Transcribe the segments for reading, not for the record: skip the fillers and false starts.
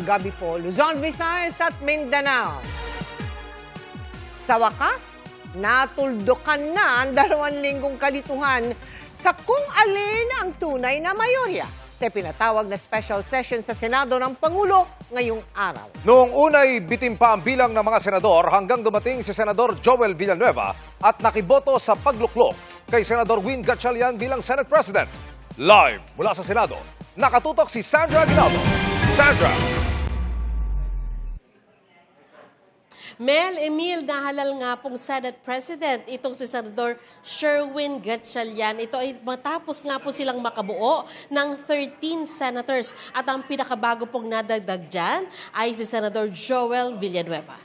gabi po, Luzon, Visayas at Mindanao. Sa wakas, natuldukan na ang 2 linggong kalituhan sa kung alin ang tunay na mayorya sa pinatawag na special session sa Senado ng Pangulo ngayong araw. Noong unay bitin pa ang bilang ng mga senador hanggang dumating si Senador Joel Villanueva at nakiboto sa pagluklok kay Senador Win Gatchalian bilang Senate President. Live mula sa Senado, nakatutok si Sandra Aguinaldo. Sandra! Mel Emil, nahalal nga pong Senate President itong si Senador Sherwin Gatchalian. Ito ay matapos nga po silang makabuo ng 13 senators. At ang pinakabago pong nadagdag dyan ay si Senador Joel Villanueva.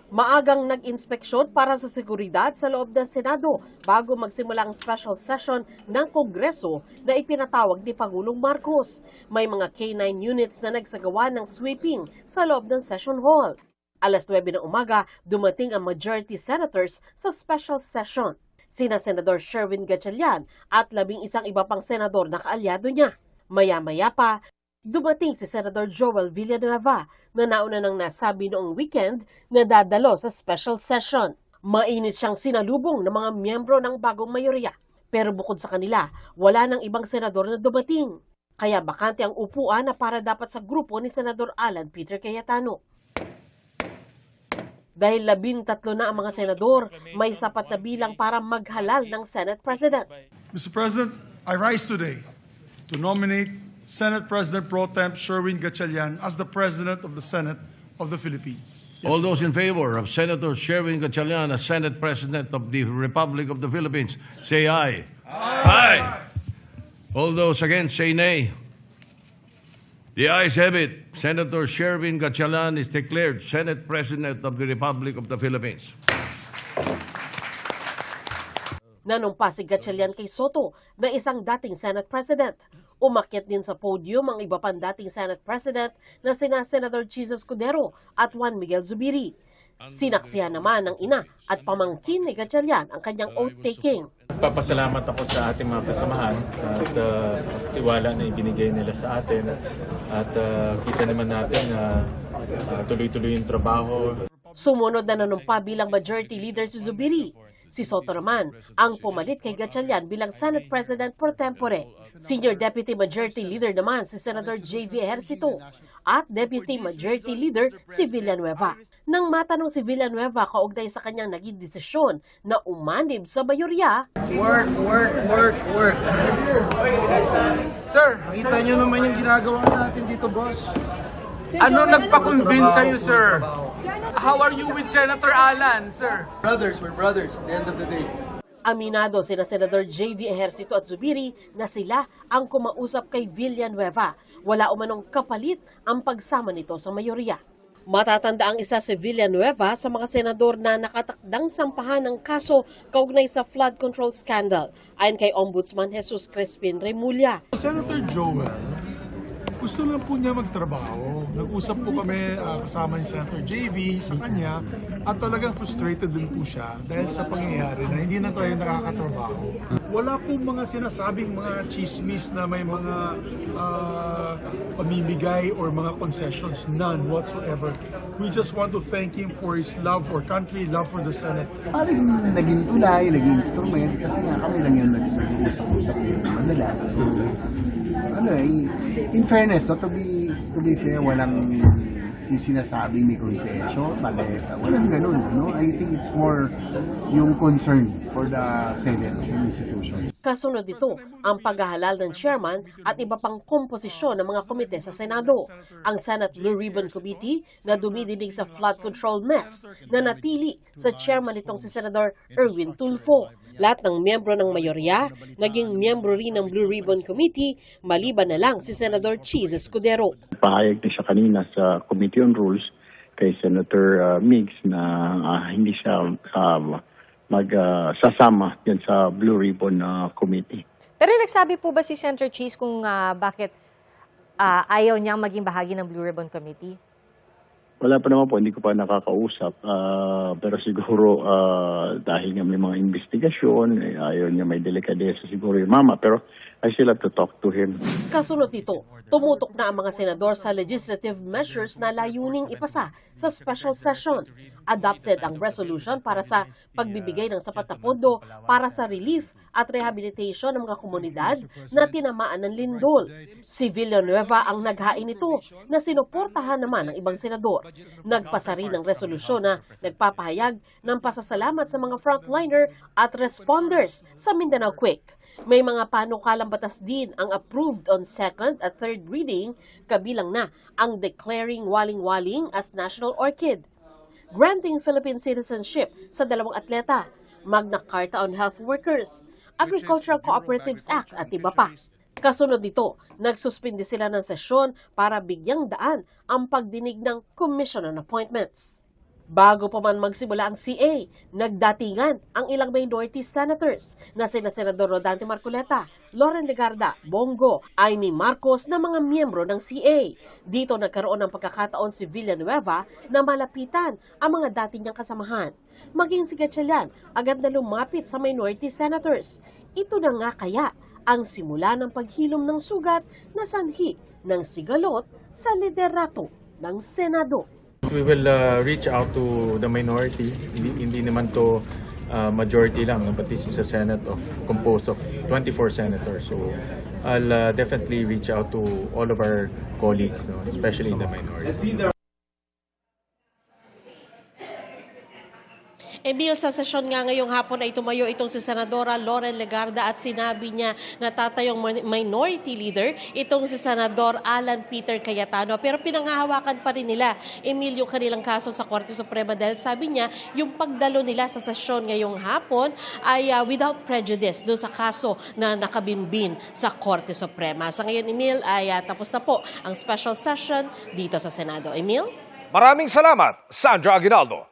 Maagang nag-inspeksyon para sa seguridad sa loob ng Senado bago magsimula ang special session ng Kongreso na ipinatawag ni Pangulong Marcos. May mga K9 units na nagsagawa ng sweeping sa loob ng session hall. Alas 9 ng umaga, dumating ang majority senators sa special session. Sina Senador Sherwin Gatchalian at 11 iba pang senador na kaalyado niya. Maya-maya pa, dumating si Senador Joel Villanueva na nauna nang nasabi noong weekend na dadalo sa special session. Mainit siyang sinalubong ng mga miyembro ng bagong mayorya. Pero bukod sa kanila, wala nang ibang senador na dumating. Kaya bakante ang upuan na para dapat sa grupo ni Senador Alan Peter Cayetano. Dahil 13 na ang mga senador, may sapat na bilang para maghalal ng Senate President. Mr. President, I rise today to nominate Senate President Pro Temp Sherwin Gatchalian as the President of the Senate of the Philippines. All those in favor of Senator Sherwin Gatchalian as Senate President of the Republic of the Philippines, say aye. Aye. All those against, say nay. The ayes have it. Senator Sherwin Gatchalian is declared Senate President of the Republic of the Philippines. Nanumpa si Gatchalian kay Soto na isang dating Senate President. Umakyat din sa podium ang iba pang dating Senate President na sina Senator Chis Escudero at Juan Miguel Zubiri. Sinaksihan naman ng ina at pamangkin ni Gatchalian ang kanyang oath-taking. Papasalamat ako sa ating mga kasamahan at sa tiwala na ibinigay nila sa atin. At kita naman natin na tuloy-tuloy yung trabaho. Sumunod na nanumpa bilang Majority Leader si Zubiri. Si Soto naman ang pumalit kay Gatchalian bilang Senate President pro tempore. Senior Deputy Majority Leader naman si Senator J.V. Ejercito at Deputy Majority Leader si Villanueva. Nang matanong si Villanueva kaugnay sa kanyang naging desisyon na umanib sa mayorya, Work. Sir, kita nyo naman yung ginagawa natin dito, boss. Ano nagpa-convince sa'yo, sir? How are you with Senator Alan, sir? We're brothers at the end of the day. aminado sina Senador J.V. Ejercito at Zubiri na sila ang kumausap kay Villanueva. Wala umanong kapalit ang pagsama nito sa mayorya. Matatanda ang isa si Villanueva sa mga senador na nakatakdang sampahan ng kaso kaugnay sa flood control scandal, ayon kay Ombudsman Jesus Crispin Remulla. Senator Joel, gusto lang po niya magtrabaho. Nag-usap po kami kasama ni Senator JV sa kanya at talagang frustrated din po siya dahil sa pangyayari na hindi na tayo nakakatrabaho. Wala po mga sinasabing mga chismis na may mga pamimigay or mga concessions, none whatsoever. We just want to thank him for his love for country, love for the Senate. Parang naging tulay, naging instrument kasi nga kami lang yung nag-uusap-usap din madalas. In fairness, to be fair, walang sinasabing may concession, maleta, walang ganun. No? I think it's more yung concern for the Senate as an institution. Kasunod dito ang paghahalal ng chairman at iba pang komposisyon ng mga komite sa Senado. Ang Senate Blue Ribbon Committee na dumidinig sa flood control mess na natili sa chairman nitong si Senador Erwin Tulfo. Lahat ng miyembro ng mayorya naging miyembro rin ng Blue Ribbon Committee, maliban na lang si Senador Chis Escudero. Pahayag na siya kanina sa Committee on Rules kay Senator Migs na hindi siya magsasama yan sa Blue Ribbon Committee. Pero nagsabi po ba si Senator Chis kung bakit ayaw niyang maging bahagi ng Blue Ribbon Committee? Wala pa naman po, hindi ko pa nakakausap. Pero siguro dahil nga may mga investigasyon, ayaw niya may delikadesa siguro yung mama. Pero I still have to talk to him. Kasunod nito, tumutok na ang mga senador sa legislative measures na layuning ipasa sa special session. Adopted ang resolution para sa pagbibigay ng sapat na pondo para sa relief at rehabilitation ng mga komunidad na tinamaan ng lindol. Si Villanueva ang naghain nito na sinuportahan naman ng ibang senador. Nagpasa rin ng resolusyon na nagpapahayag ng pasasalamat sa mga frontliner at responders sa Mindanao Quake. May mga panukalang batas din ang approved on second at third reading, kabilang na ang declaring waling-waling as national orchid, granting Philippine citizenship sa 2 atleta, Magna Carta on Health Workers, Agricultural Cooperatives Act at iba pa. Kasunod nito, nagsuspindi sila ng sesyon para bigyang daan ang pagdinig ng Commission on Appointments. Bago pa man magsimula ang CA, nagdatingan ang ilang minority senators na sina Senador Rodante Marcoleta, Loren Legarda, Bongo, Amy Marcos na mga miyembro ng CA. Dito nagkaroon ng pagkakataon si Villanueva na malapitan ang mga dati niyang kasamahan. Maging si Gatchalian agad na lumapit sa minority senators. Ito na nga kaya ang simula ng paghilom ng sugat na sanhi ng sigalot sa liderato ng Senado. We will reach out to the minority. Hindi naman to majority lang, but this is a Senate composed of 24 senators. So I'll definitely reach out to all of our colleagues, especially in the minority. Emil, sa sesyon nga ngayong hapon ay tumayo itong si Senadora Loren Legarda at sinabi niya na tatayong minority leader itong si Senador Alan Peter Cayetano. Pero pinanghahawakan pa rin nila, Emil, yung kanilang kaso sa Korte Suprema dahil sabi niya yung pagdalo nila sa sesyon ngayong hapon ay without prejudice doon sa kaso na nakabinbin sa Korte Suprema. Sa ngayon, Emil, ay tapos na po ang special session dito sa Senado. Emil? Maraming salamat, Sandra Aguinaldo.